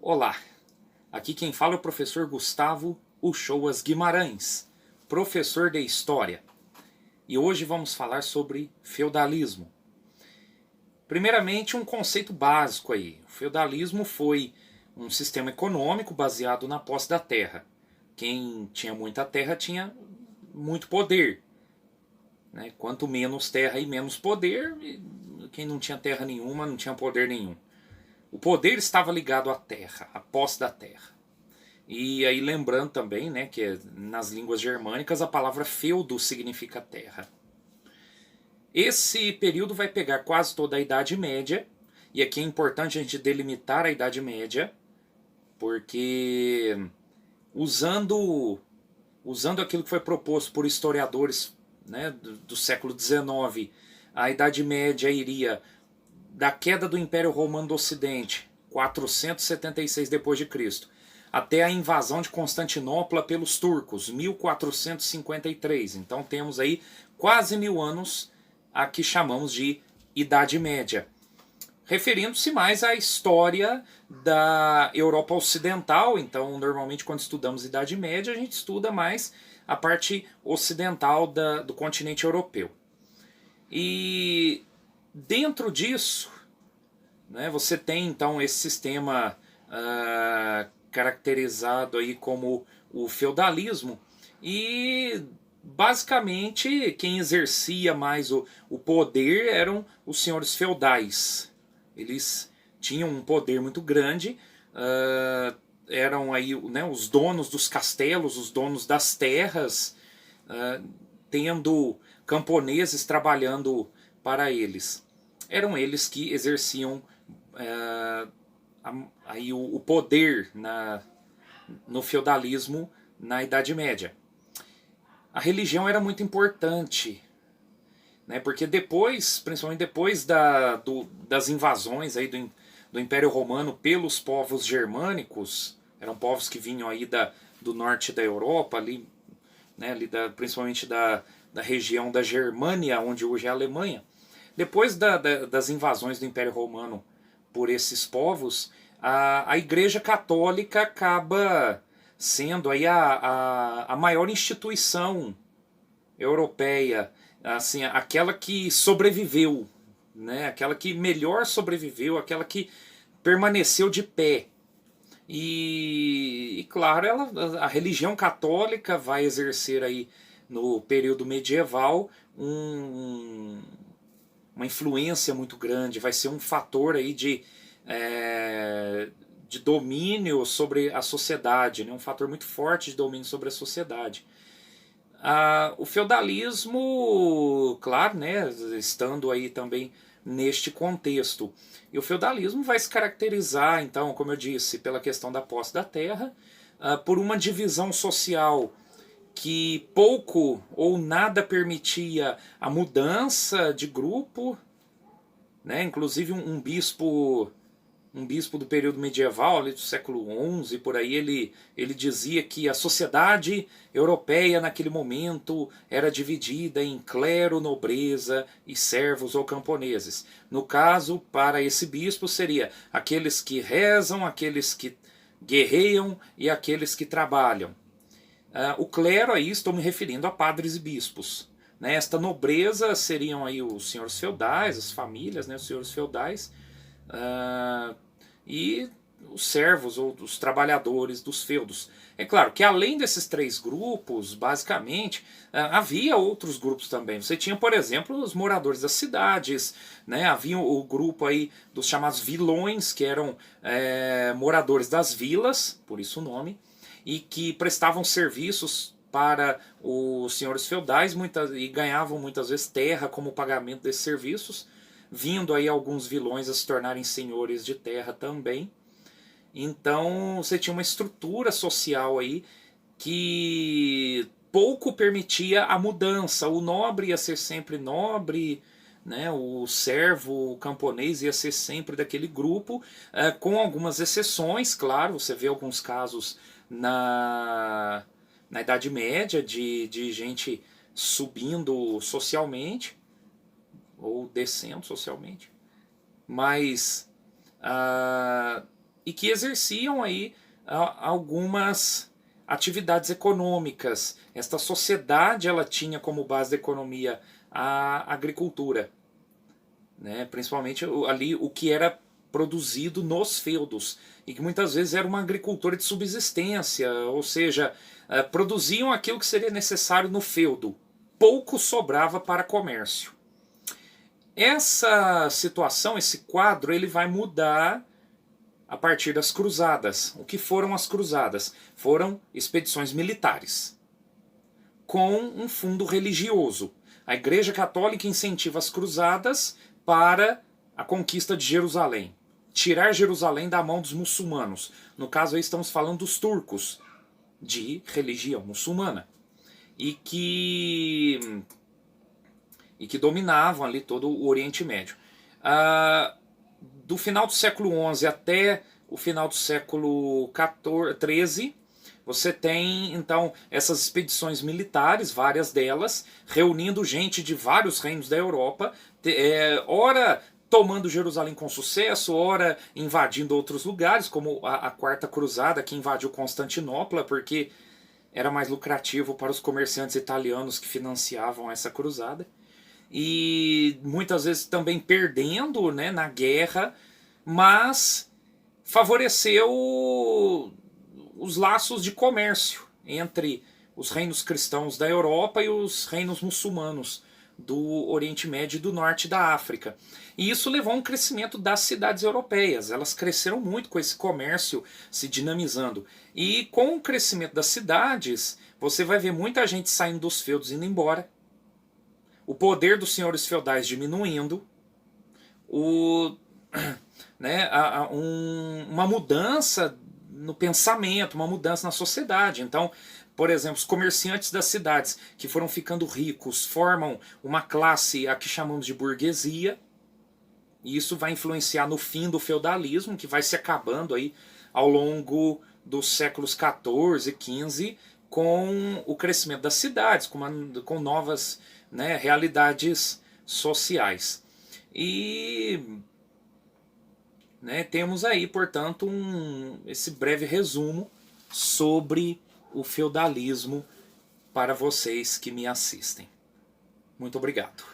Olá, aqui quem fala é o professor Gustavo Uchoas Guimarães, professor de História. E hoje vamos falar sobre feudalismo. Primeiramente, um conceito básico aí. O feudalismo foi um sistema econômico baseado na posse da terra. Quem tinha muita terra tinha muito poder, né? Quanto menos terra e menos poder, quem não tinha terra nenhuma não tinha poder nenhum. O poder estava ligado à terra, à posse da terra. E aí lembrando também, né, que nas línguas germânicas a palavra feudo significa terra. Esse período vai pegar quase toda a Idade Média, e aqui é importante a gente delimitar a Idade Média, porque usando aquilo que foi proposto por historiadores, né, do século XIX, a Idade Média iria da queda do Império Romano do Ocidente, 476 d.C., até a invasão de Constantinopla pelos turcos, 1453. Então temos aí quase 1000 anos a que chamamos de Idade Média, referindo-se mais à história da Europa Ocidental. Então, normalmente, quando estudamos Idade Média, a gente estuda mais a parte ocidental do continente europeu. E dentro disso, né, você tem então esse sistema caracterizado aí como o feudalismo, e basicamente quem exercia mais o poder eram os senhores feudais. Eles tinham um poder muito grande, eram aí, né, os donos dos castelos, os donos das terras, tendo camponeses trabalhando para eles. Eram eles que exerciam aí o poder no feudalismo na Idade Média. A religião era muito importante, né, porque depois, principalmente depois das invasões aí do Império Romano pelos povos germânicos, eram povos que vinham aí do norte da Europa, ali, né, principalmente da região da Germânia, onde hoje é a Alemanha. Depois das invasões do Império Romano por esses povos, a Igreja Católica acaba sendo aí a maior instituição europeia, assim, aquela que sobreviveu, né? Aquela que melhor sobreviveu, aquela que permaneceu de pé. E claro, a religião católica vai exercer aí no período medieval uma influência muito grande, vai ser um fator aí de domínio sobre a sociedade, né? Um fator muito forte de domínio sobre a sociedade. O feudalismo, claro, né, estando aí também neste contexto. E o feudalismo vai se caracterizar, então, como eu disse, pela questão da posse da terra, por uma divisão social que pouco ou nada permitia a mudança de grupo, né? Inclusive um bispo do período medieval, ali do século XI, por aí, ele dizia que a sociedade europeia naquele momento era dividida em clero, nobreza e servos ou camponeses. No caso, para esse bispo, seria aqueles que rezam, aqueles que guerreiam e aqueles que trabalham. O clero, aí estou me referindo a padres e bispos. Né? Esta nobreza seriam aí os senhores feudais, as famílias, né? Os senhores feudais, e os servos ou os trabalhadores dos feudos. É claro que além desses três grupos, basicamente, havia outros grupos também. Você tinha, por exemplo, os moradores das cidades, né? Havia o grupo aí dos chamados vilões, que eram moradores das vilas, por isso o nome, e que prestavam serviços para os senhores feudais e ganhavam muitas vezes terra como pagamento desses serviços, vindo aí alguns vilões a se tornarem senhores de terra também. Então você tinha uma estrutura social aí que pouco permitia a mudança. O nobre ia ser sempre nobre, né? O servo, o camponês ia ser sempre daquele grupo, com algumas exceções, claro. Você vê alguns casos na Idade Média de gente subindo socialmente ou descendo socialmente, mas e que exerciam aí algumas atividades econômicas. Esta sociedade ela tinha como base da economia a agricultura, né? Principalmente ali o que era produzido nos feudos, e que muitas vezes era uma agricultura de subsistência, ou seja, produziam aquilo que seria necessário no feudo, pouco sobrava para comércio. Essa situação, esse quadro, ele vai mudar a partir das cruzadas. O que foram as cruzadas? Foram expedições militares, com um fundo religioso. A Igreja Católica incentiva as cruzadas para a conquista de Jerusalém. Tirar Jerusalém da mão dos muçulmanos. No caso aí estamos falando dos turcos, de religião muçulmana. E que dominavam ali todo o Oriente Médio. Do final do século XI até o final do século XIII, você tem então essas expedições militares, várias delas, reunindo gente de vários reinos da Europa, ora tomando Jerusalém com sucesso, ora invadindo outros lugares, como a Quarta Cruzada, que invadiu Constantinopla, porque era mais lucrativo para os comerciantes italianos que financiavam essa cruzada. E muitas vezes também perdendo, né, na guerra, mas favoreceu os laços de comércio entre os reinos cristãos da Europa e os reinos muçulmanos do Oriente Médio e do Norte da África. E isso levou a um crescimento das cidades europeias. Elas cresceram muito com esse comércio se dinamizando. E com o crescimento das cidades, você vai ver muita gente saindo dos feudos e indo embora. O poder dos senhores feudais diminuindo. Uma mudança no pensamento, uma mudança na sociedade. Então, por exemplo, os comerciantes das cidades que foram ficando ricos formam uma classe a que chamamos de burguesia, e isso vai influenciar no fim do feudalismo, que vai se acabando aí ao longo dos séculos XIV e XV, com o crescimento das cidades, com novas, né, realidades sociais. E, né, temos aí, portanto, esse breve resumo sobre o feudalismo para vocês que me assistem. Muito obrigado.